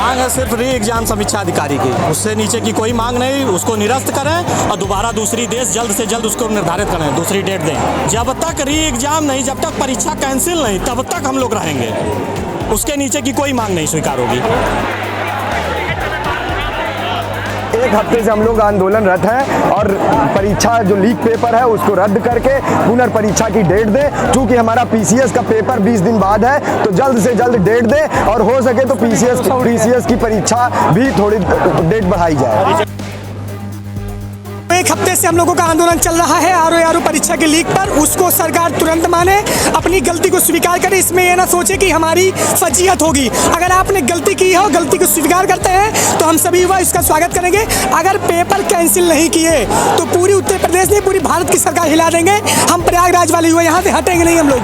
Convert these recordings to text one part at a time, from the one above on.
मांग है सिर्फ री एग्जाम समीक्षा अधिकारी की, उससे नीचे की कोई मांग नहीं। उसको निरस्त करें और दोबारा दूसरी देश जल्द से जल्द उसको निर्धारित करें, दूसरी डेट दें। जब तक री एग्जाम नहीं, जब तक परीक्षा कैंसिल नहीं, तब तक हम लोग रहेंगे। उसके नीचे की कोई मांग नहीं स्वीकार होगी। एक हफ्ते से हम लोग आंदोलनरत हैं और परीक्षा जो लीक पेपर है उसको रद्द करके पुनर्परीक्षा की डेट दें। चूंकि हमारा पीसीएस का पेपर 20 दिन बाद है, तो जल्द से जल्द डेट दें और हो सके तो पीसीएस की परीक्षा भी थोड़ी डेट बढ़ाई जाए। एक हफ्ते से हम लोगों का आंदोलन चल रहा है आरओ परीक्षा के लीक पर। उसको सरकार तुरंत माने, अपनी गलती को स्वीकार करे। इसमें ये ना सोचे कि हमारी फजीहत होगी। अगर आपने गलती की है और गलती को स्वीकार करते हैं तो हम सभी युवा इसका स्वागत करेंगे। अगर पेपर कैंसिल नहीं किए तो पूरी उत्तर प्रदेश नहीं, पूरी भारत की सरकार हिला देंगे। हम प्रयागराज वाले युवा यहाँ से हटेंगे नहीं हम लोग।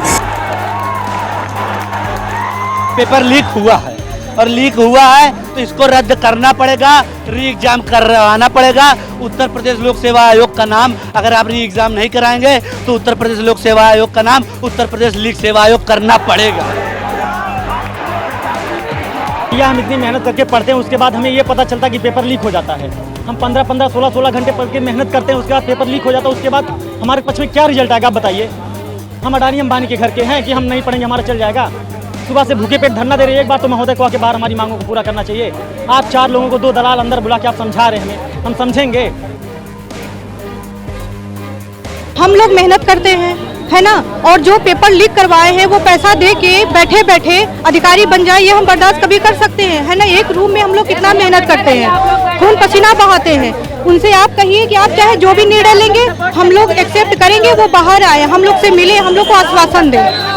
पेपर लीक हुआ है और लीक हुआ है तो इसको रद्द करना पड़ेगा, री एग्जाम करवाना पड़ेगा। उत्तर प्रदेश लोक सेवा आयोग का नाम अगर आप री एग्जाम नहीं कराएंगे तो उत्तर प्रदेश लोक सेवा आयोग का नाम उत्तर प्रदेश लीक सेवा आयोग करना पड़ेगा। या हम इतनी मेहनत करके पढ़ते हैं, उसके बाद हमें ये पता चलता कि पेपर लीक हो जाता है। हम 15-15, 16-16 घंटे पढ़ के मेहनत करते हैं, उसके बाद पेपर लीक हो जाता है। उसके बाद हमारे पक्ष में क्या रिजल्ट आएगा आप बताइए। हम अडानी अंबानी के घर के हैं कि हम नहीं पढ़ेंगे हमारा चल जाएगा। सुबह से भूखे पेट धरना दे रहे हैं। एक बार तो महोदय को आके बाहर हमारी मांगों को पूरा करना चाहिए। आप 4 लोगों को 2 दलाल अंदर बुला के आप समझा रहे हैं, हम समझेंगे। हम लोग मेहनत करते हैं, है ना, और जो पेपर लीक करवाए हैं वो पैसा दे के बैठे बैठे अधिकारी बन जाए, ये हम बर्दाश्त कभी कर सकते हैं, है ना। एक रूम में हम लोग कितना मेहनत करते हैं, खून पसीना बहाते हैं। उनसे आप कहिए कि आप चाहे जो भी निर्णय लेंगे हम लोग एक्सेप्ट करेंगे। वो बाहर आए, हम लोग से मिले, हम लोग को आश्वासन दें।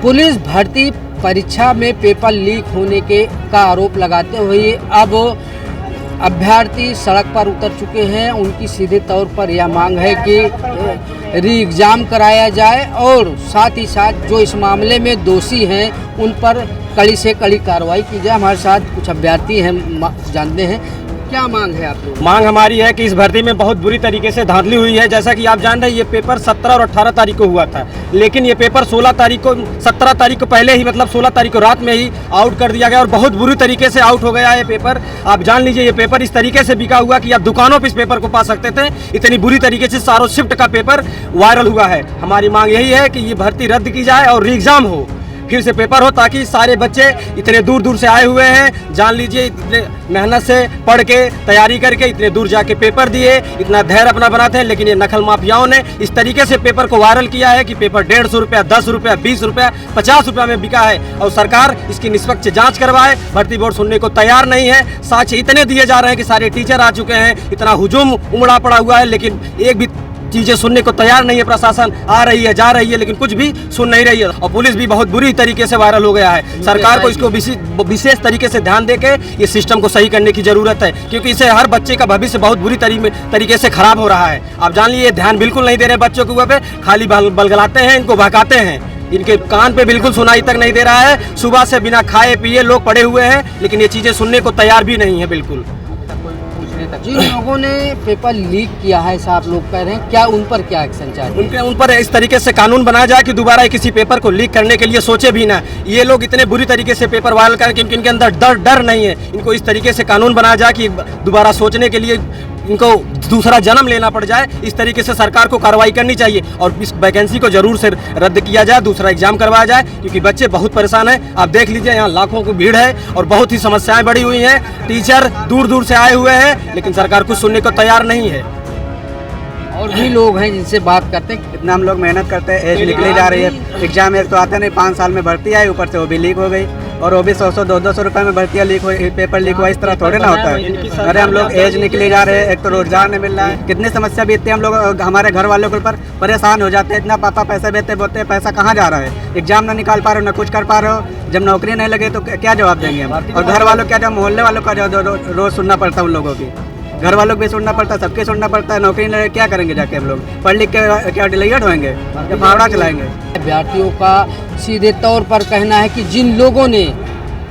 पुलिस भर्ती परीक्षा में पेपर लीक होने का आरोप लगाते हुए अब अभ्यर्थी सड़क पर उतर चुके हैं। उनकी सीधे तौर पर यह मांग है कि री एग्ज़ाम कराया जाए और साथ ही साथ जो इस मामले में दोषी हैं उन पर कड़ी से कड़ी कार्रवाई की जाए। हमारे साथ कुछ अभ्यर्थी हैं, जानते हैं क्या मांग है आप लोग। मांग हमारी है कि इस भर्ती में बहुत बुरी तरीके से धांधली हुई है। जैसा कि आप जान रहे हैं, ये पेपर 17 और 18 तारीख को हुआ था, लेकिन ये पेपर 16 तारीख को, 17 तारीख को पहले ही, मतलब 16 तारीख को रात में ही आउट कर दिया गया और बहुत बुरी तरीके से आउट हो गया है ये पेपर। आप जान लीजिए, ये पेपर इस तरीके से बिका हुआ कि आप दुकानों पर इस पेपर को पा सकते थे। इतनी बुरी तरीके से सारों शिफ्ट का पेपर वायरल हुआ है। हमारी मांग यही है कि ये भर्ती रद्द की जाए और री एग्जाम हो, फिर से पेपर हो, ताकि सारे बच्चे इतने दूर दूर से आए हुए हैं, जान लीजिए इतने मेहनत से पढ़ के तैयारी करके इतने दूर जाके पेपर दिए, इतना धैर्य अपना बनाते हैं, लेकिन ये नकल माफियाओं ने इस तरीके से पेपर को वायरल किया है कि पेपर 150 रुपया, 10 रुपया, 20 रुपया, 50 रुपया में बिका है। और सरकार इसकी निष्पक्ष जांच करवाए। भर्ती बोर्ड सुनने को तैयार नहीं है। साक्ष्य इतने दिए जा रहे हैं कि सारे टीचर आ चुके हैं, इतना हुजूम उमड़ा पड़ा हुआ है, लेकिन एक भी चीजें सुनने को तैयार नहीं है। प्रशासन आ रही है, जा रही है, लेकिन कुछ भी सुन नहीं रही है। और पुलिस भी बहुत बुरी तरीके से वायरल हो गया है। सरकार को इसको विशेष तरीके से ध्यान देके ये सिस्टम को सही करने की जरूरत है, क्योंकि इससे हर बच्चे का भविष्य बहुत बुरी तरीके से खराब हो रहा है। आप जान लीजिए, ध्यान बिल्कुल नहीं दे रहे बच्चों के ऊपर, खाली बलगलाते हैं, इनको बहकाते हैं। इनके कान पे बिल्कुल सुनाई तक नहीं दे रहा है। सुबह से बिना खाए पिए लोग पड़े हुए हैं, लेकिन ये चीजें सुनने को तैयार भी नहीं है बिल्कुल। जिन लोगों ने पेपर लीक किया है, ऐसा आप लोग कह रहे हैं, क्या उन पर क्या एक्शन चाहिए? उन पर इस तरीके से कानून बनाया जाए कि दोबारा किसी पेपर को लीक करने के लिए सोचे भी ना। ये लोग इतने बुरी तरीके से पेपर वायरल करें कि इनके अंदर डर नहीं है। इनको इस तरीके से कानून बनाया जाए कि दोबारा सोचने के लिए इनको दूसरा जन्म लेना पड़ जाए। इस तरीके से सरकार को कार्रवाई करनी चाहिए और इस वैकेंसी को जरूर से रद्द किया जाए, दूसरा एग्जाम करवाया जाए, क्योंकि बच्चे बहुत परेशान हैं। आप देख लीजिए, यहाँ लाखों की भीड़ है और बहुत ही समस्याएं बढ़ी हुई हैं। टीचर दूर दूर से आए हुए हैं, लेकिन सरकार कुछ सुनने को तैयार नहीं है। और भी लोग हैं जिनसे बात करते हैं। इतना हम लोग मेहनत करते हैं, एज निकली जा रही है। एग्जाम एक तो आते नहीं, 5 साल में भर्ती आई, ऊपर से वो भी लीक हो गई। और वो भी 100-100, 200-200 रुपये में भर्तियाँ लीक हुई, पेपर लीक हुआ। इस तरह थोड़े ना होता है। अरे हम लोग एज निकले जा रहे हैं, एक तो रोजगार नहीं मिल रहा है। कितनी समस्या बीतती है, हम लोग हमारे घर वालों के ऊपर परेशान हो जाते हैं। इतना पापा पैसे देते बोलते हैं, पैसा कहाँ जा रहा है? एग्जाम ना निकाल पा रहे हो, ना कुछ कर पा रहे हो। जब नौकरी नहीं लगे तो क्या जवाब देंगे हम? और घर वालों क्या, जब मोहल्ले वालों का रोज सुनना पड़ता है, उन लोगों की घर वालों को भी सुनना पड़ता है, सबके सुनना पड़ता है। नौकरी नहीं लगे क्या करेंगे जाके? हम लोग पढ़ लिख के क्या डिलीगेट होंगे या फावड़ा चलाएंगे? अभ्यर्थियों का सीधे तौर पर कहना है कि जिन लोगों ने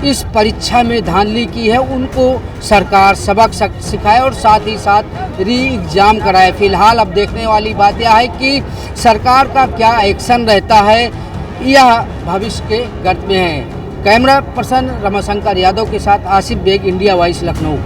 इस परीक्षा में धांधली की है उनको सरकार सबक सिखाए और साथ ही साथ री एग्ज़ाम कराए। फिलहाल अब देखने वाली बात यह है कि सरकार का क्या एक्शन रहता है, यह भविष्य के गर्त में है। कैमरा पर्सन रमाशंकर यादव के साथ Asif Beg, India Voice, Lucknow.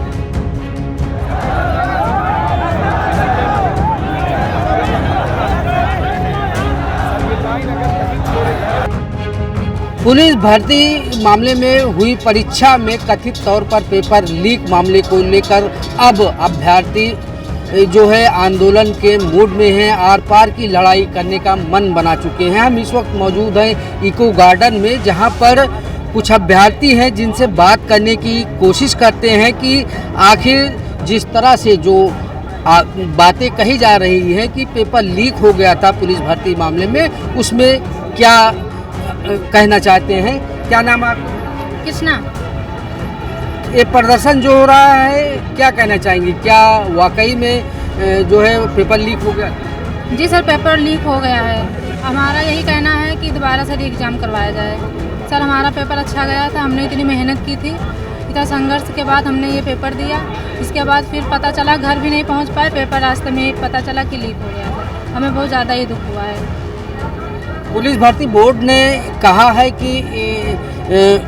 Police भर्ती मामले में हुई परीक्षा में कथित तौर पर पेपर लीक मामले को लेकर अब अभ्यर्थी जो है आंदोलन के मूड में हैं, आर पार की लड़ाई करने का मन बना चुके हैं। हम इस वक्त मौजूद हैं इको गार्डन में, जहां पर कुछ अभ्यर्थी हैं जिनसे बात करने की कोशिश करते हैं कि आखिर जिस तरह से जो बातें कही जा रही हैं कि पेपर लीक हो गया था पुलिस भर्ती मामले में, उसमें क्या कहना चाहते हैं। क्या नाम आपका? कृष्णा। ये प्रदर्शन जो हो रहा है, क्या कहना चाहेंगी? क्या वाकई में जो है पेपर लीक हो गया? जी सर, पेपर लीक हो गया है। हमारा यही कहना है कि दोबारा से एग्ज़ाम करवाया जाए। सर, हमारा पेपर अच्छा गया था, हमने इतनी मेहनत की थी, इतना संघर्ष के बाद हमने ये पेपर दिया। इसके बाद फिर पता चला, घर भी नहीं पहुंच पाए, पेपर रास्ते में ही पता चला कि लीक हो गया था। हमें बहुत ज़्यादा ही दुख हुआ है। पुलिस भर्ती बोर्ड ने कहा है कि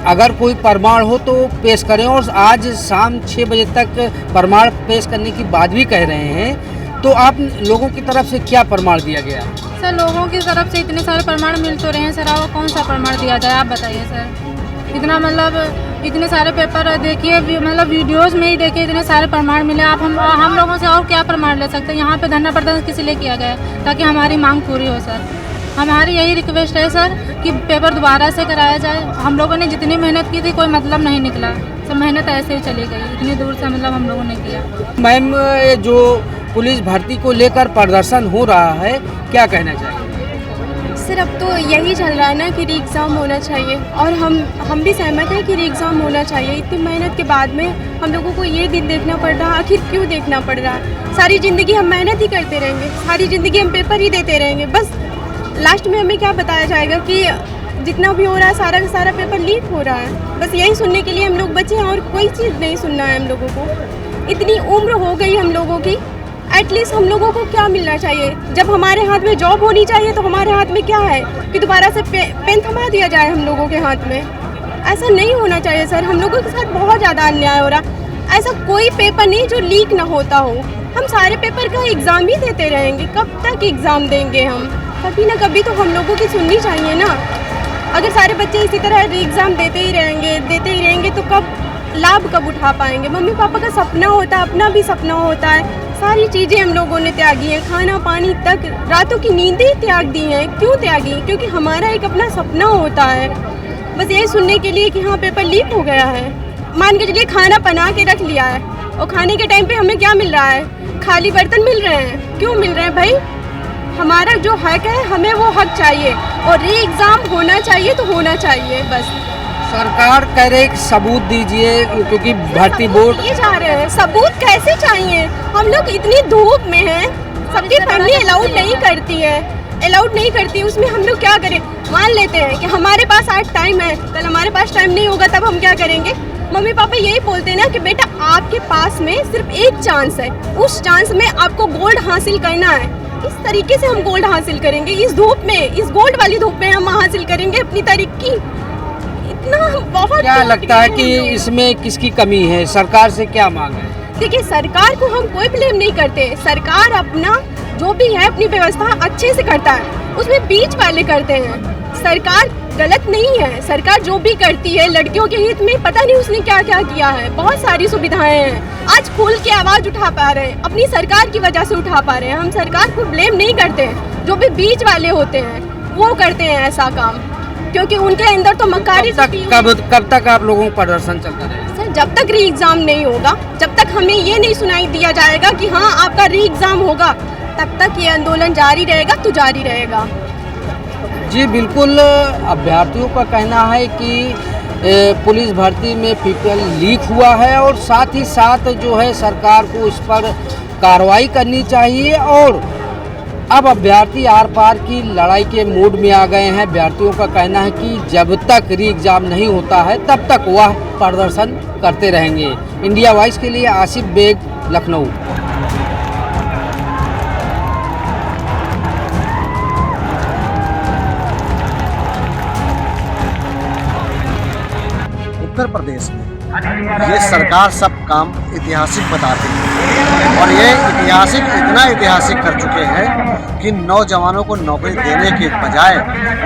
अगर कोई प्रमाण हो तो पेश करें, और आज शाम 6 बजे तक प्रमाण पेश करने की बात भी कह रहे हैं। तो आप लोगों की तरफ से क्या प्रमाण दिया गया? सर, लोगों की तरफ से इतने सारे प्रमाण मिल तो रहे हैं सर, और कौन सा प्रमाण दिया जाए आप बताइए सर। इतना मतलब इतने सारे पेपर देखिए, मतलब वीडियोस में ही देखिए इतने सारे प्रमाण मिले। आप हम लोगों से और क्या प्रमाण ले सकते हैं? यहाँ पे धरना प्रदर्शन किस लिए किया गया? ताकि हमारी मांग पूरी हो सर। हमारी यही रिक्वेस्ट है सर कि पेपर दोबारा से कराया जाए। हम लोगों ने जितनी मेहनत की थी कोई मतलब नहीं निकला, सब मेहनत ऐसे ही चली गई। इतनी दूर से मतलब हम लोगों ने किया। मैम, जो पुलिस भर्ती को लेकर प्रदर्शन हो रहा है, क्या कहना चाहिए? सर, अब तो यही चल रहा है ना कि री एग्ज़ाम होना चाहिए, और हम भी सहमत हैं कि री एग्ज़ाम होना चाहिए। इतनी मेहनत के बाद में हम लोगों को ये दिन देखना पड़ रहा, आखिर क्यों देखना पड़ रहा है? सारी ज़िंदगी हम मेहनत ही करते रहेंगे, सारी ज़िंदगी हम पेपर ही देते रहेंगे, बस लास्ट में हमें क्या बताया जाएगा कि जितना भी हो रहा है सारा का सारा पेपर लीक हो रहा है। बस यही सुनने के लिए हम लोग बचे हैं, और कोई चीज़ नहीं सुनना है हम लोगों को। इतनी उम्र हो गई हम लोगों की, एटलीस्ट हम लोगों को क्या मिलना चाहिए? जब हमारे हाथ में जॉब होनी चाहिए तो हमारे हाथ में क्या है कि दोबारा से पेन थमा दिया जाए हम लोगों के हाथ में? ऐसा नहीं होना चाहिए सर। हम लोगों के साथ बहुत ज़्यादा अन्याय हो रहा। ऐसा कोई पेपर नहीं जो लीक ना होता हो। हम सारे पेपर का एग्ज़ाम ही देते रहेंगे। कब तक एग्ज़ाम देंगे हम? कभी ना कभी तो हम लोगों की सुननी चाहिए ना। अगर सारे बच्चे इसी तरह री एग्ज़ाम देते ही रहेंगे तो कब उठा पाएंगे? मम्मी पापा का सपना होता है, अपना भी सपना होता है, सारी चीज़ें हम लोगों ने त्यागी हैं, खाना पानी तक, रातों की नींदें त्याग दी हैं। क्यों त्यागी? क्योंकि हमारा एक अपना सपना होता है, बस यही सुनने के लिए कि हाँ पेपर लीक हो गया है। मान के चलिए खाना बना के रख लिया है, और खाने के टाइम पे हमें क्या मिल रहा है? खाली बर्तन मिल रहे हैं। क्यों मिल रहे हैं भाई? हमारा जो हक है हमें वो हक चाहिए, और री एग्ज़ाम होना चाहिए तो होना चाहिए बस। सरकार कह रहे सबूत दीजिए, क्योंकि भर्ती बोर्ड ये चाह रहे हैं। सबूत कैसे चाहिए? हम लोग इतनी धूप में हैं, सबकी फैमिली अलाउड नहीं करती, उसमें हम लोग क्या करें? मान लेते हैं कि हमारे पास आज टाइम है, कल हमारे पास टाइम नहीं होगा, तब हम क्या करेंगे? मम्मी पापा यही बोलते हैं ना कि बेटा आपके पास में सिर्फ एक चांस है, उस चांस में आपको गोल्ड हासिल करना है। इस तरीके से हम गोल्ड हासिल करेंगे, इस धूप में, इस गोल्ड वाली धूप में हम हासिल करेंगे अपनी तरक्की। इतना बहुत क्या लगता है कि इसमें किसकी कमी है? सरकार से क्या मांग है? देखिए, सरकार को हम कोई ब्लेम नहीं करते। सरकार अपना जो भी है अपनी व्यवस्था अच्छे से करता है, उसमें बीच वाले करते हैं। सरकार गलत नहीं है, सरकार जो भी करती है लड़कियों के हित में, पता नहीं उसने क्या क्या किया है। बहुत सारी सुविधाएं हैं, आज खुल के आवाज़ उठा पा रहे हैं, अपनी सरकार की वजह से उठा पा रहे हैं। हम सरकार को ब्लेम नहीं करते हैं, जो भी बीच वाले होते हैं वो करते हैं ऐसा काम, क्योंकि उनके अंदर तो मकारी। कब तक आप लोगों को प्रदर्शन चलता रहेगा? सर, जब तक री एग्ज़ाम नहीं होगा, जब तक हमें ये नहीं सुनाई दिया जाएगा कि हाँ आपका री एग्ज़ाम होगा, तब तक ये आंदोलन जारी रहेगा तो जारी रहेगा। जी बिल्कुल, अभ्यर्थियों का कहना है कि पुलिस भर्ती में पेपर लीक हुआ है, और साथ ही साथ जो है सरकार को इस पर कार्रवाई करनी चाहिए। और अब अभ्यर्थी आर पार की लड़ाई के मूड में आ गए हैं। अभ्यर्थियों का कहना है कि जब तक री एग्ज़ाम नहीं होता है तब तक वह प्रदर्शन करते रहेंगे। इंडिया वॉइस के लिए आसिफ बेग, लखनऊ। उत्तर प्रदेश में ये सरकार सब काम ऐतिहासिक बताती है और ये ऐतिहासिक इतना ऐतिहासिक कर चुके हैं कि नौजवानों को नौकरी देने के बजाय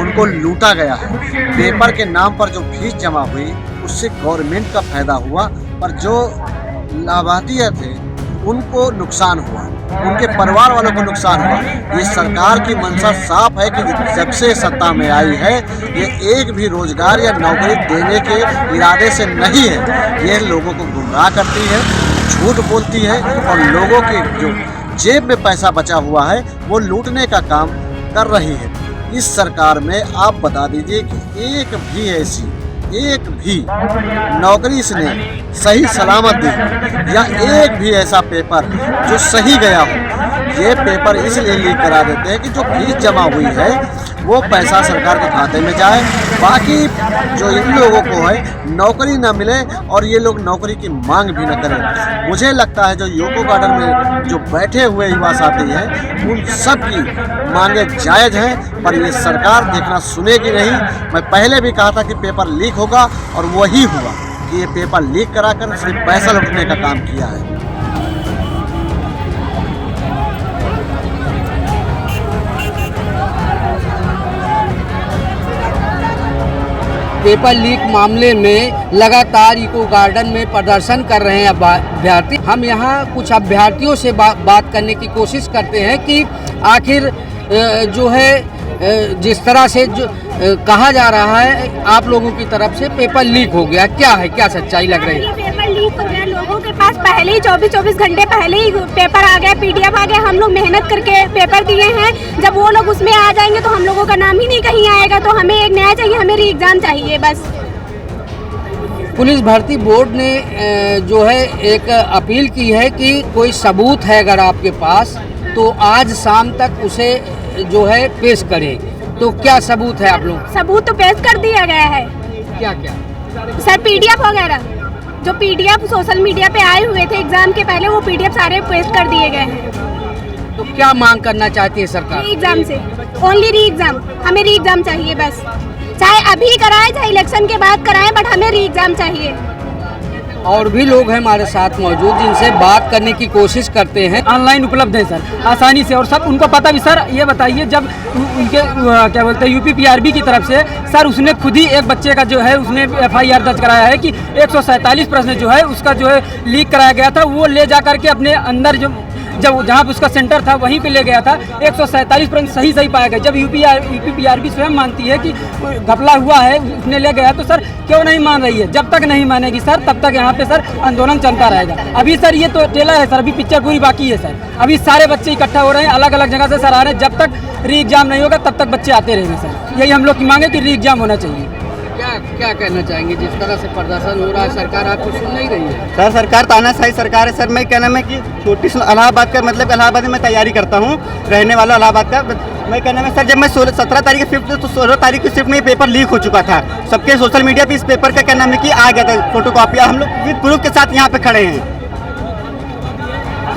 उनको लूटा गया है। पेपर के नाम पर जो फीस जमा हुई उससे गवर्नमेंट का फायदा हुआ, पर जो लाभार्थी थे उनको नुकसान हुआ, उनके परिवार वालों को नुकसान हुआ। ये सरकार की मंशा साफ है कि जब से सत्ता में आई है ये एक भी रोजगार या नौकरी देने के इरादे से नहीं है। ये लोगों को गुमराह करती है, झूठ बोलती है और लोगों के जो जेब में पैसा बचा हुआ है वो लूटने का काम कर रही है। इस सरकार में आप बता दीजिए कि एक भी नौकरी इसने सही सलामत दी या एक भी ऐसा पेपर जो सही गया हो। ये पेपर इसलिए लीक करा देते हैं कि जो फीस जमा हुई है वो पैसा सरकार के खाते में जाए, बाकी जो इन लोगों को है नौकरी ना मिले और ये लोग नौकरी की मांग भी न करें। मुझे लगता है जो यूको गार्डन में जो बैठे हुए युवा साथी हैं उन सब की मांगे जायज़ हैं, पर ये सरकार देखना सुनेगी नहीं। मैं पहले भी कहा था कि पेपर लीक होगा और वही हुआ कि ये पेपर लीक कराकर सिर्फ पैसा लूटने का काम किया है। पेपर लीक मामले में लगातार इको गार्डन में प्रदर्शन कर रहे हैं अभ्यर्थी। हम यहाँ कुछ अभ्यर्थियों से बात करने की कोशिश करते हैं कि आखिर जो है जिस तरह से जो कहा जा रहा है आप लोगों की तरफ से पेपर लीक हो गया, क्या है, क्या सच्चाई लग रही है? पेपर लीक हो गया, लोगों के पास पहले ही 24 घंटे पहले ही पेपर आ गया, PDF आ गया। हम लोग मेहनत करके पेपर दिए हैं, जब वो लोग उसमें आ जाएंगे तो हम लोगों का नाम ही नहीं कहीं आएगा। तो हमें एक नया चाहिए, हमें री एग्जाम चाहिए बस। पुलिस भर्ती बोर्ड ने जो है एक अपील की है कि कोई सबूत है अगर आपके पास तो आज शाम तक उसे जो है पेश करें। तो क्या सबूत है आप लोग? सबूत तो पेश कर दिया गया है। क्या क्या सर? PDF वगैरह जो PDF सोशल मीडिया पे आए हुए थे एग्जाम के पहले, वो PDF सारे पेश कर दिए गए हैं। तो क्या मांग करना चाहती है सरकार? री एग्जाम से, ओनली री एग्जाम। हमें री एग्जाम चाहिए बस, चाहे अभी कराएं चाहे इलेक्शन के बाद कराएं, बट हमें री एग्जाम चाहिए। और भी लोग हैं हमारे साथ मौजूद जिनसे बात करने की कोशिश करते हैं। ऑनलाइन उपलब्ध है सर आसानी से, और सब उनको पता भी। सर ये बताइए, जब उनके क्या बोलते हैं UPPRB की तरफ से सर उसने खुद ही एक बच्चे का जो है उसने FIR दर्ज कराया है कि 147 प्रश्न जो है उसका जो है लीक कराया गया था। वो ले जा करके अपने अंदर जब जहाँ पे उसका सेंटर था वहीं पे ले गया था। 147 प्रश्न सही पाया गया। जब UPPRB स्वयं मानती है कि घपला हुआ है, उसने ले गया, तो सर क्यों नहीं मान रही है? जब तक नहीं मानेगी सर तब तक यहाँ पे सर आंदोलन चलता रहेगा। अभी सर ये तो टेलर है सर, अभी पिक्चर पूरी बाकी है सर। अभी सारे बच्चे इकट्ठा हो रहे हैं, अलग अलग जगह से सर आ रहे हैं। जब तक री एग्जाम नहीं होगा तब तक बच्चे आते रहेंगे सर। यही हम लोग की मांग है कि री एग्जाम होना चाहिए। क्या कहना चाहेंगे? जिस तरह से प्रदर्शन हो रहा है सरकार आपको सुन नहीं रही है? सर सरकार तानाशाही सरकार है सर। मैं कहना है कि छोटी इलाहाबाद का मतलब इलाहाबाद में मैं तैयारी करता हूँ, रहने वाला इलाहाबाद का। मैं कहना है सर, जब मैं 17 तारीख की शिफ्ट तो 16 तारीख की शिफ्ट में पेपर लीक हो चुका था। सबके सोशल मीडिया पे इस पेपर का क्या नाम है कि आ गया था फोटो कॉपी। हम लोग विद प्रूफ के साथ यहाँ पे खड़े हैं।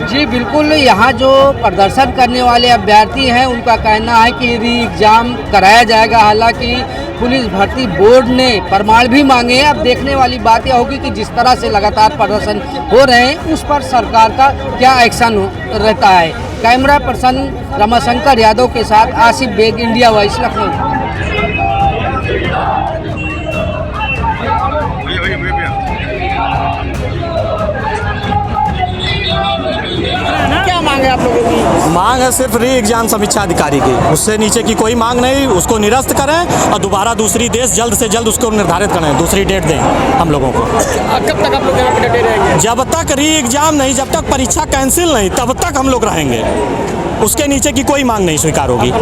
जी बिल्कुल, यहाँ जो प्रदर्शन करने वाले अभ्यर्थी हैं उनका कहना है कि री एग्जाम कराया जाएगा। हालांकि पुलिस भर्ती बोर्ड ने प्रमाण भी मांगे हैं। अब देखने वाली बात यह होगी कि जिस तरह से लगातार प्रदर्शन हो रहे हैं उस पर सरकार का क्या एक्शन रहता है। कैमरा पर्सन रमाशंकर यादव के साथ आसिफ बेग, इंडिया वॉइस, लखनऊ। क्या मांग है आप लोगों की? मांग है सिर्फ री एग्जाम समीक्षा अधिकारी की, उससे नीचे की कोई मांग नहीं। उसको निरस्त करें और दोबारा दूसरी देश जल्द से जल्द उसको निर्धारित करें, दूसरी डेट दें हम लोगों को। कब तक आप लोग यहाँ पे डटे रहेंगे? जब तक री एग्जाम नहीं, जब तक परीक्षा कैंसिल नहीं, तब तक हम लोग रहेंगे। उसके नीचे की कोई मांग नहीं स्वीकार होगी।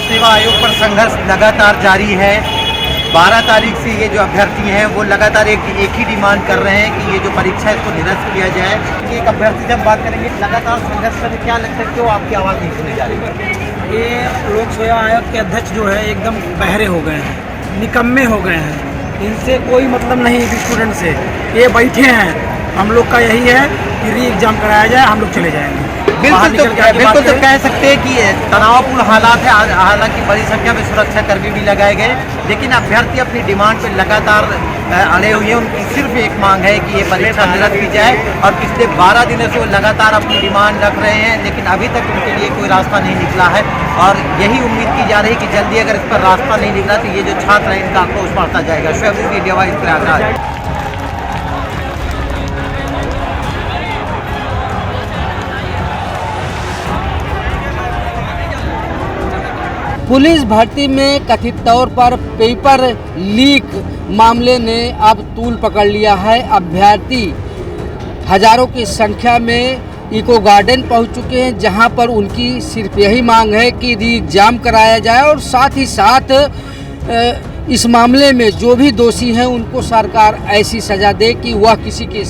सेवा आयोग पर संघर्ष लगातार जारी है। 12 तारीख से ये जो अभ्यर्थी हैं वो लगातार एक ही डिमांड कर रहे हैं कि ये जो परीक्षा है इसको निरस्त किया जाए। एक अभ्यर्थी जब बात करेंगे लगातार संघर्ष कर, क्या लगता है क्यों आपकी आवाज़ नहीं सुनी जा रही है? ये लोक सेवा आयोग के अध्यक्ष जो है एकदम बहरे हो गए हैं, निकम्मे हो गए हैं। इनसे कोई मतलब नहीं स्टूडेंट से। ये बैठे हैं, हम लोग का यही है कि री एग्जाम कराया जाए, हम लोग चले जाएंगे। बिल्कुल तो कह सकते हैं कि तनावपूर्ण हालात है। हालांकि बड़ी संख्या में सुरक्षाकर्मी भी लगाए गए, लेकिन अभ्यर्थी अपनी डिमांड पर लगातार अड़े हुए हैं। उनकी सिर्फ एक मांग है कि ये परीक्षा निरस्त की जाए, और पिछले 12 दिनों से वो लगातार अपनी डिमांड रख रहे हैं, लेकिन अभी तक उनके लिए कोई रास्ता नहीं निकला है। और यही उम्मीद की जा रही है कि जल्दी अगर इस पर रास्ता नहीं निकला तो ये जो छात्र हैं इनका आक्रोश बढ़ता जाएगा। Shoaib India wise Prayagraj. Police भर्ती में कथित तौर पर पेपर लीक मामले ने अब तूल पकड़ लिया है। अभ्यर्थी हजारों की संख्या में इको गार्डन पहुंच चुके हैं, जहां पर उनकी सिर्फ यही मांग है कि री एग्जाम कराया जाए और साथ ही साथ इस मामले में जो भी दोषी हैं उनको सरकार ऐसी सजा दे कि वह किसी के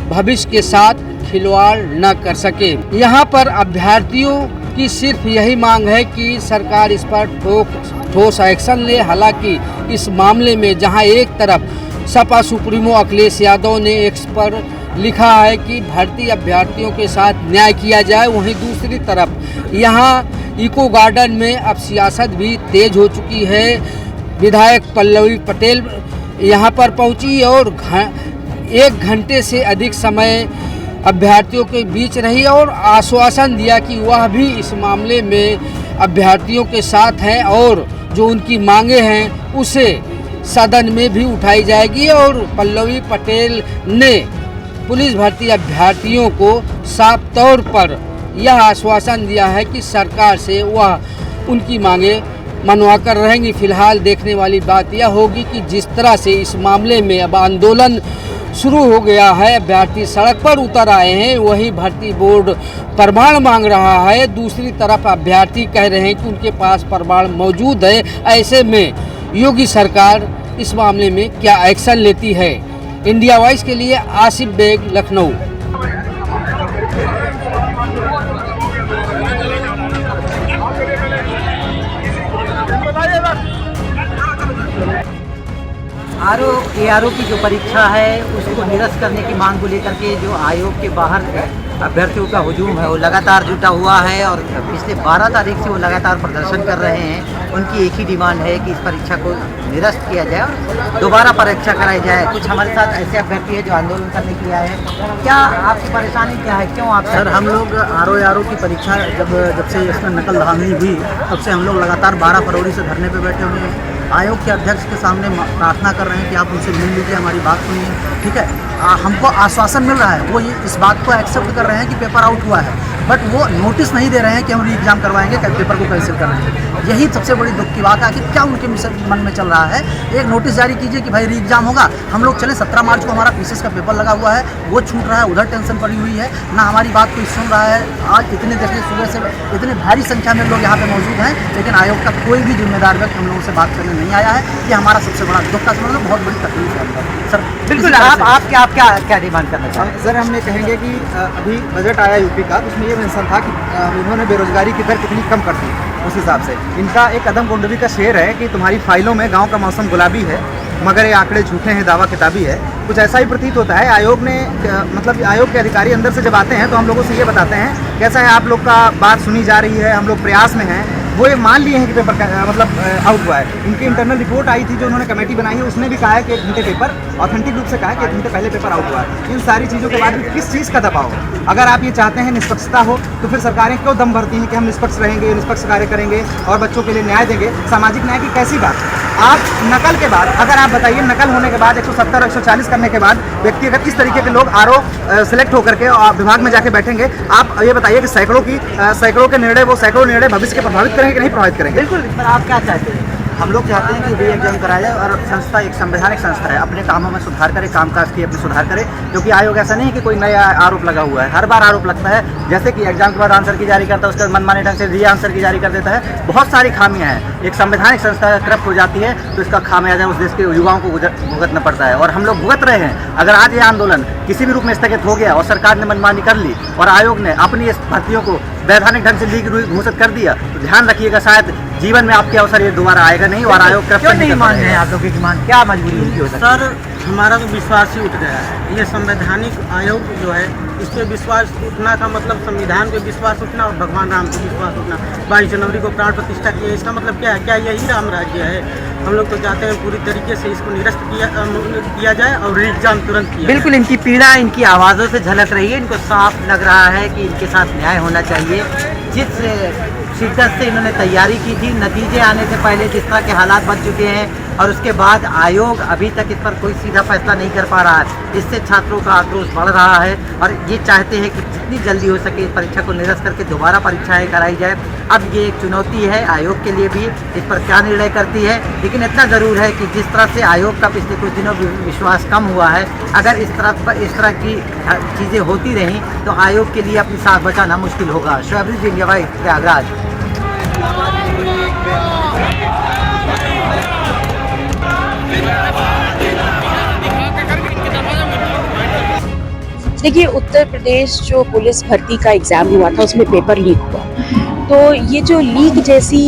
भविष्य के साथ खिलवाड़ न कर सके। यहाँ पर अभ्यर्थियों की सिर्फ यही मांग है कि सरकार इस पर ठोस एक्शन ले। हालांकि इस मामले में जहां एक तरफ सपा सुप्रीमो अखिलेश यादव ने एक्स पर लिखा है कि भर्ती अभ्यर्थियों के साथ न्याय किया जाए, वहीं दूसरी तरफ यहां इको गार्डन में अब सियासत भी तेज हो चुकी है। विधायक पल्लवी पटेल यहां पर पहुंची और 1 घंटे से अधिक समय अभ्यर्थियों के बीच रही और आश्वासन दिया कि वह भी इस मामले में अभ्यर्थियों के साथ हैं और जो उनकी मांगे हैं उसे सदन में भी उठाई जाएगी। और पल्लवी पटेल ने पुलिस भर्ती अभ्यर्थियों को साफ तौर पर यह आश्वासन दिया है कि सरकार से वह उनकी मांगे मनवा कर रहेंगी। फिलहाल देखने वाली बात यह होगी कि जिस तरह से इस मामले में अब आंदोलन शुरू हो गया है, अभ्यर्थी सड़क पर उतर आए हैं, वहीं भर्ती बोर्ड प्रमाण मांग रहा है, दूसरी तरफ अभ्यर्थी कह रहे हैं कि उनके पास प्रमाण मौजूद है। ऐसे में योगी सरकार इस मामले में क्या एक्शन लेती है? इंडिया वॉइस के लिए आसिफ बेग, लखनऊ। ARO की जो परीक्षा है उसको निरस्त करने की मांग को लेकर के जो आयोग के बाहर अभ्यर्थियों का हुजूम है वो लगातार जुटा हुआ है और पिछले 12 तारीख से वो लगातार प्रदर्शन कर रहे हैं। उनकी एक ही डिमांड है कि इस परीक्षा को निरस्त किया जाए और दोबारा परीक्षा कराई जाए। कुछ हमारे साथ ऐसे अभ्यर्थी है जो आंदोलन करने के लिए आए हैं। क्या आपकी परेशानी क्या है, क्यों आप? सर, हम लोग ARO की परीक्षा जब से इसमें नकल धांधली हुई तब से हम लोग लगातार 12 फरवरी से धरने पर बैठे हुए हैं। आयोग के अध्यक्ष के सामने प्रार्थना कर रहे हैं कि आप उनसे मिल लीजिए, हमारी बात सुनिए। ठीक है, हमको आश्वासन मिल रहा है, वो इस बात को एक्सेप्ट कर रहे हैं कि पेपर आउट हुआ है, बट वो नोटिस नहीं दे रहे हैं कि हम री एग्जाम करवाएंगे, पेपर को कैंसिल कर रहे हैं। यही सबसे बड़ी दुख की बात है कि क्या उनके मन में चल रहा है। एक नोटिस जारी कीजिए कि भाई री एग्जाम होगा, हम लोग चले 17 मार्च को हमारा पीसीएस का पेपर लगा हुआ है, वो छूट रहा है, उधर टेंशन पड़ी हुई है, ना हमारी बात कोई सुन रहा है। आज इतने देखिए सुबह से इतने भारी संख्या में लोग यहाँ पे मौजूद हैं, लेकिन आयोग का कोई भी जिम्मेदार व्यक्ति हम लोगों से बात करने नहीं आया है। ये हमारा सबसे बड़ा दुख का समझ लो, बहुत बड़ी तकलीफ है अंदर। सर बिल्कुल, आप क्या डिमांड करना चाहते हैं? सर, हम ये कहेंगे कि अभी बजट आया यूपी का, उसमें ये मेंशन था कि उन्होंने बेरोजगारी की दर कितनी कम कर दी। उस हिसाब से इनका एक अदम गोंडवी का शेर है कि तुम्हारी फाइलों में गांव का मौसम गुलाबी है, मगर ये आंकड़े झूठे हैं, दावा किताबी है। कुछ ऐसा ही प्रतीत होता है। आयोग ने मतलब आयोग के अधिकारी अंदर से जब आते हैं तो हम लोगों से ये बताते हैं कैसा है, आप लोग का बात सुनी जा रही है, हम लोग प्रयास में हैं। वो ये मान लिए हैं कि पेपर मतलब आउट हुआ है। इनकी इंटरनल रिपोर्ट आई थी जो उन्होंने कमेटी बनाई है, उसने भी कहा है कि 1 घंटे पेपर ऑथेंटिक रूप से कहा है कि 1 घंटे पहले पेपर आउट हुआ है। इन सारी चीज़ों के बाद भी किस चीज़ का दबाव? अगर आप ये चाहते हैं निष्पक्षता हो तो फिर सरकारें क्यों दम भरती हैं कि हम निष्पक्ष रहेंगे, निष्पक्ष कार्य करेंगे और बच्चों के लिए न्याय देंगे? सामाजिक न्याय की कैसी बात? आप नकल के बाद, अगर आप बताइए नकल होने के बाद 170 और 140 करने के बाद व्यक्ति अगर इस तरीके के लोग ARO सेलेक्ट होकर के विभाग में जाके बैठेंगे, आप ये बताइए कि सैकड़ों के निर्णय भविष्य के प्रभावित करेंगे कि नहीं प्रभावित करेंगे? बिल्कुल, पर आप क्या चाहते हैं? हम लोग चाहते हैं कि री एग्जाम कराया जाए और संस्था एक संवैधानिक संस्था है, अपने कामों में सुधार करे, कामकाज की अपने सुधार करे। क्योंकि आयोग ऐसा नहीं है कि कोई नया आरोप लगा हुआ है, हर बार आरोप लगता है। जैसे कि एग्जाम के बाद आंसर की जारी करता है, उसके बाद मनमाने ढंग से री आंसर की जारी कर देता है। बहुत सारी खामियां हैं। एक संवैधानिक संस्था करप्ट हो जाती है तो इसका खामियाजा उस देश के युवाओं को भुगतना पड़ता है और हम लोग भुगत रहे हैं। अगर आज ये आंदोलन किसी भी रूप में स्थगित हो गया और सरकार ने मनमानी कर ली और आयोग ने अपनी इस भर्तियों को वैधानिक ढंग से लीक घोषित कर दिया, तो ध्यान रखिएगा शायद जीवन में आपके अवसर ये दोबारा आएगा नहीं और आयोग क्यों नहीं मान रहे हैं आप लोग की डिमांड? क्या मजबूरी उनकी हो सकती है? सर, हमारा तो विश्वास ही उठ गया है। ये संवैधानिक आयोग जो है इस पर विश्वास उठना का मतलब संविधान पे विश्वास उठना और भगवान राम पे विश्वास उठना। 22 जनवरी को प्राण प्रतिष्ठा की है, इसका मतलब क्या है? क्या यही राम राज्य है? हम लोग तो चाहते हैं पूरी तरीके से इसको निरस्त किया जाए और री एग्जाम तुरंत किया। बिल्कुल, इनकी पीड़ा इनकी आवाज़ों से झलक रही है। इनको साफ लग रहा है कि इनके साथ न्याय होना चाहिए। जिस शिद्दत से इन्होंने तैयारी की थी, नतीजे आने से पहले जिस तरह के हालात बन चुके हैं और उसके बाद आयोग अभी तक इस पर कोई सीधा फैसला नहीं कर पा रहा है, इससे छात्रों का आक्रोश बढ़ रहा है और ये चाहते हैं कि जितनी जल्दी हो सके इस परीक्षा को निरस्त करके दोबारा परीक्षाएं कराई जाए। अब ये एक चुनौती है आयोग के लिए भी, इस पर क्या निर्णय करती है। लेकिन इतना ज़रूर है कि जिस तरह से आयोग का पिछले कुछ दिनों विश्वास कम हुआ है, अगर इस तरह की चीज़ें होती रहीं तो आयोग के लिए अपनी सांस बचाना मुश्किल होगा। Shoaib India wise, Prayagraj. देखिए, उत्तर प्रदेश जो पुलिस भर्ती का एग्ज़ाम हुआ था उसमें पेपर लीक हुआ, तो ये जो लीक जैसी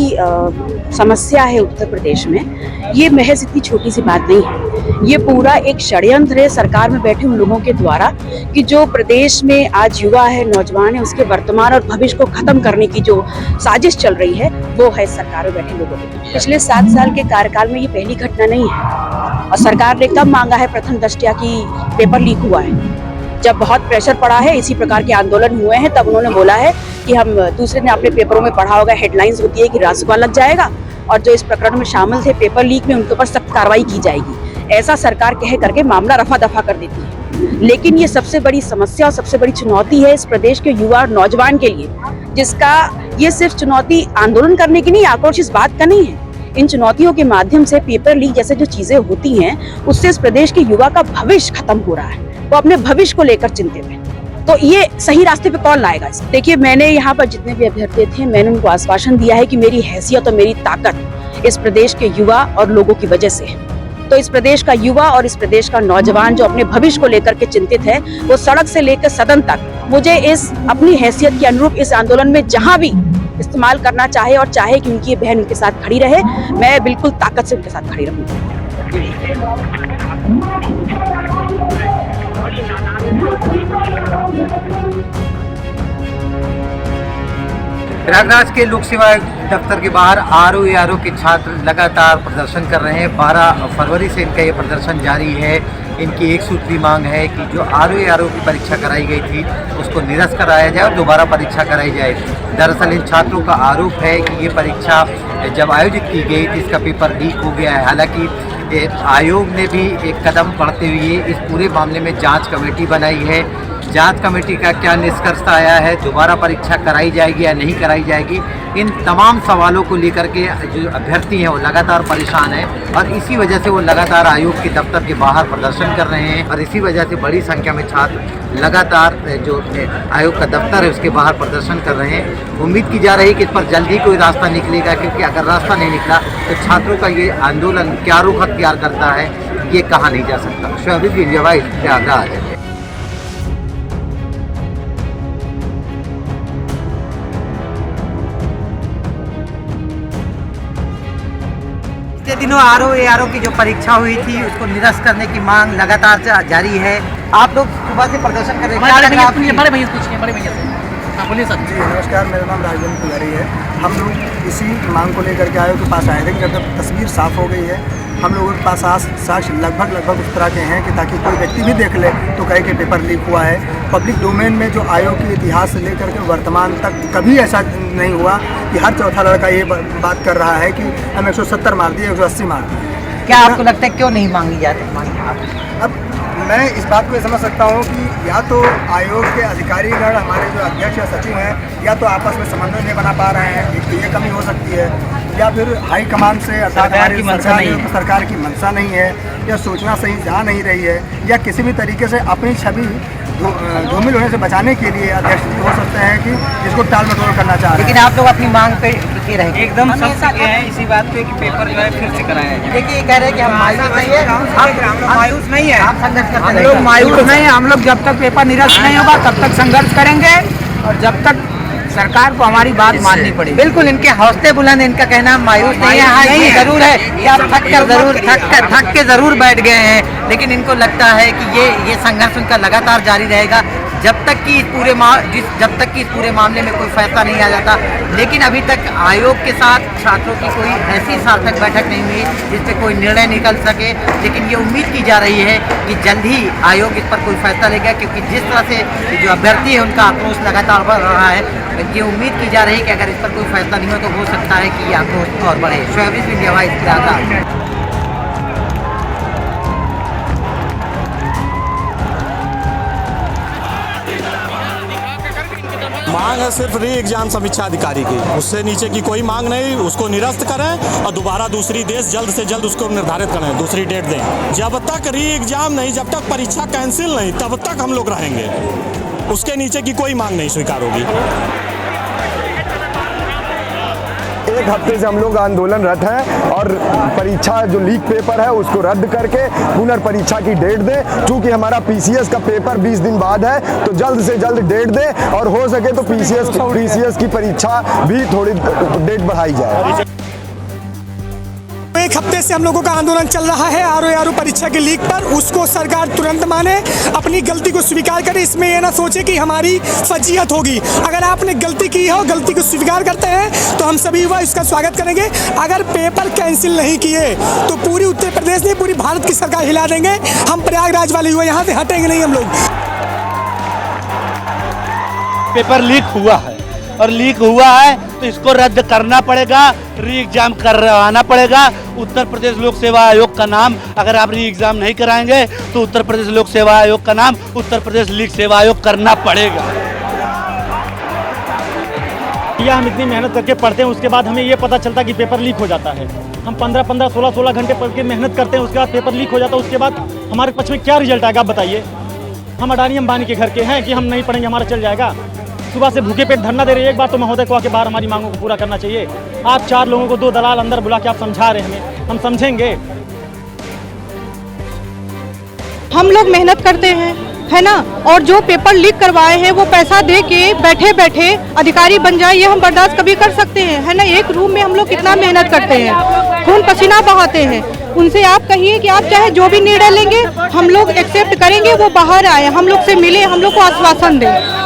समस्या है उत्तर प्रदेश में, ये महज इतनी छोटी सी बात नहीं है। ये पूरा एक षड्यंत्र है सरकार में बैठे उन लोगों के द्वारा कि जो प्रदेश में आज युवा है, नौजवान है, उसके वर्तमान और भविष्य को ख़त्म करने की जो साजिश चल रही है वो है सरकार में बैठे लोगों की। पिछले 7 साल के कार्यकाल में ये पहली घटना नहीं है और सरकार ने कब मांगा है प्रथम दृष्टया की पेपर लीक हुआ है? जब बहुत प्रेशर पड़ा है, इसी प्रकार के आंदोलन हुए हैं, तब उन्होंने बोला है कि हम, दूसरे ने अपने पेपरों में पढ़ा होगा, हेडलाइंस होती है कि रासुका लग जाएगा और जो इस प्रकरण में शामिल थे पेपर लीक में उनके ऊपर सख्त कार्रवाई की जाएगी। ऐसा सरकार कह करके मामला रफा दफा कर देती है। लेकिन ये सबसे बड़ी समस्या और सबसे बड़ी चुनौती है इस प्रदेश के युवा और नौजवान के लिए, जिसका ये सिर्फ चुनौती आंदोलन करने की नहीं, आक्रोश इस बात का नहीं है। इन चुनौतियों के माध्यम से पेपर लीक जैसे जो चीजें होती हैं उससे इस प्रदेश के युवा का भविष्य खत्म हो रहा है, वो अपने भविष्य को लेकर चिंतित है। तो ये सही रास्ते पे कौन लाएगा इसे? देखिए, मैंने यहाँ पर जितने भी अभ्यर्थी थे, मैंने उनको आश्वासन दिया है कि मेरी हैसियत और मेरी ताकत इस प्रदेश के युवा और लोगों की वजह से है। तो इस प्रदेश का युवा और इस प्रदेश का नौजवान जो अपने भविष्य को लेकर के चिंतित है, वो सड़क से लेकर सदन तक मुझे इस अपनी हैसियत के अनुरूप इस आंदोलन में जहाँ भी इस्तेमाल करना चाहे और चाहे कि उनकी बहन उनके साथ खड़ी रहे, मैं बिल्कुल ताकत से उनके साथ खड़ी रहूंगी। प्रयागराज के लोक सेवा दफ्तर के बाहर आरओ के छात्र लगातार प्रदर्शन कर रहे हैं। 12 फरवरी से इनका ये प्रदर्शन जारी है। इनकी एक सूत्री मांग है कि जो आरओ की परीक्षा कराई गई थी उसको निरस्त कराया जाए और दोबारा परीक्षा कराई जाए। दरअसल इन छात्रों का आरोप है कि ये परीक्षा जब आयोजित की गई थी इसका पेपर लीक हो गया है। हालांकि आयोग ने भी एक कदम बढ़ते हुए इस पूरे मामले में जांच कमेटी बनाई है। जांच कमेटी का क्या निष्कर्ष आया है, दोबारा परीक्षा कराई जाएगी या नहीं कराई जाएगी, इन तमाम सवालों को लेकर के जो अभ्यर्थी हैं वो लगातार परेशान हैं और इसी वजह से वो लगातार आयोग के दफ्तर के बाहर प्रदर्शन कर रहे हैं और इसी वजह से बड़ी संख्या में छात्र लगातार जो आयोग का दफ्तर है उसके बाहर प्रदर्शन कर रहे हैं। उम्मीद की जा रही है कि इस पर जल्दी कोई रास्ता निकलेगा, क्योंकि अगर रास्ता नहीं निकला तो छात्रों का ये आंदोलन क्या रुख अख्तियार करता है ये कहा नहीं जा सकता। Shoaib India wise, Prayagraj. पिछले दिनों आरओ की जो परीक्षा हुई थी उसको निरस्त करने की मांग लगातार जारी है। आप लोग सुबह से प्रदर्शन कर रहे हैं, बड़े भैया बोलिए सर। जी नमस्कार, मेरा नाम राजेंद्र पुजारी है। हम लोग इसी मांग को लेकर के आयोग के पास आए थे। जब तस्वीर साफ हो गई है, हम लोगों के पास साक्ष्य लगभग उस तरह के हैं कि ताकि कोई व्यक्ति भी देख ले तो कहे कि पेपर लीक हुआ है। पब्लिक डोमेन में जो आयोग के इतिहास से लेकर के वर्तमान तक कभी ऐसा नहीं हुआ कि हर चौथा लड़का ये बात कर रहा है कि हम 170 मार दिए, 180 मार दिए। क्या आपको लगता है क्यों नहीं मांगी जाती? अब मैं इस बात को ये समझ सकता हूँ कि या तो आयोग के अधिकारीगण, हमारे जो अध्यक्ष या सचिव हैं, या तो आपस में समन्वय नहीं बना पा रहे हैं, एक तो ये कमी हो सकती है, या फिर हाई कमान से अर्थात हमारी सरकार की मंशा नहीं है, या सूचना सही जा नहीं रही है, या किसी भी तरीके से अपनी छवि धूमिल होने से बचाने के लिए अध्यक्ष जी हो सकते हैं कि इसको टाल मटोल करना चाह रहे हैं। लेकिन आप लोग अपनी मांग पे टिके रहेंगे? एकदम सब हैं इसी बात पे कि पेपर जो है फिर से कराया जाए। देखिए, ये कह रहे हैं कि हम मायूस नहीं है, आप संघर्ष करते हम लोग मायूस नहीं है। हम लोग जब तक पेपर निरस्त नहीं होगा तब तक संघर्ष करेंगे और जब तक सरकार को हमारी बात माननी पड़ेगी। बिल्कुल, इनके हौसले बुलंद, इनका कहना मायूस नहीं है। हाँ, ये जरूर है कि आप थक के जरूर बैठ गए हैं, लेकिन इनको लगता है कि ये संघर्ष उनका लगातार जारी रहेगा जब तक कि इस पूरे मामले में कोई फैसला नहीं आ जाता। लेकिन अभी तक आयोग के साथ छात्रों की कोई ऐसी सार्थक बैठक नहीं हुई जिससे कोई निर्णय निकल सके। लेकिन ये उम्मीद की जा रही है कि जल्द ही आयोग इस पर कोई फैसला लेगा, क्योंकि जिस तरह से जो अभ्यर्थी है उनका आक्रोश लगातार बढ़ रहा है। ये उम्मीद की जा रही है कि अगर इस पर कोई फैसला नहीं हो तो हो सकता है कि ये आक्रोश और बढ़े। शोएब इंडिया वाइस मांग है सिर्फ री एग्जाम समीक्षा अधिकारी की, उससे नीचे की कोई मांग नहीं। उसको निरस्त करें और दोबारा दूसरी देश जल्द से जल्द उसको निर्धारित करें, दूसरी डेट दें। जब तक री एग्जाम नहीं, जब तक परीक्षा कैंसिल नहीं, तब तक हम लोग रहेंगे। उसके नीचे की कोई मांग नहीं स्वीकार होगी। एक हफ्ते से हम लोग आंदोलनरत हैं और परीक्षा जो लीक पेपर है उसको रद्द करके पुनर्परीक्षा की डेट दें। चूंकि हमारा पीसीएस का पेपर 20 दिन बाद है तो जल्द से जल्द डेट दें और हो सके तो पीसीएस की परीक्षा भी थोड़ी डेट बढ़ाई जाए। एक हफ्ते से हम लोगों का आंदोलन चल रहा है आरओ परीक्षा के लीक पर। उसको सरकार तुरंत माने, अपनी गलती को स्वीकार करे। इसमें ये ना सोचे कि हमारी फजीहत होगी। अगर आपने गलती की हो, गलती को स्वीकार करते हैं तो हम सभी युवा इसका स्वागत करेंगे। अगर पेपर कैंसिल नहीं किए तो पूरी उत्तर प्रदेश नहीं, पूरी भारत की सरकार हिला देंगे। हम प्रयागराज वाले युवा यहाँ से हटेंगे नहीं हम लोग। पेपर लीक हुआ है और लीक हुआ है तो इसको रद्द करना पड़ेगा, री एग्जाम करवाना पड़ेगा। उत्तर प्रदेश लोक सेवा आयोग का नाम, अगर आप री एग्जाम नहीं कराएंगे तो उत्तर प्रदेश लोक सेवा आयोग का नाम उत्तर प्रदेश लीक सेवा आयोग करना पड़ेगा। या हम इतनी मेहनत करके पढ़ते हैं, उसके बाद हमें ये पता चलता कि पेपर लीक हो जाता है। हम 15-15, 16-16 घंटे पढ़ के मेहनत करते हैं, उसके बाद पेपर लीक हो जाता है। उसके बाद हमारे पक्ष में क्या रिजल्ट आएगा आप बताइए। हम अडानी अंबानी के घर के हैं कि हम नहीं पढ़ेंगे हमारा चल जाएगा। सुबह से भूखे पेट धरना दे रहे हैं। एक बार तो महोदय को आके बाहर हमारी मांगों को पूरा करना चाहिए। आप 4 लोगों को 2 दलाल अंदर बुला के आप समझा रहे हैं, हम समझेंगे। हम लोग मेहनत करते हैं, है ना, और जो पेपर लीक करवाए हैं वो पैसा दे के बैठे बैठे अधिकारी बन जाए, ये हम बर्दाश्त कभी कर सकते हैं, है ना। एक रूम में हम लोग कितना मेहनत करते हैं, खून पसीना बहाते हैं। उनसे आप कहिए कि आप चाहे जो भी निर्णय लेंगे हम लोग एक्सेप्ट करेंगे, वो बाहर आए, हम लोग से मिले, हम लोग को आश्वासन दें।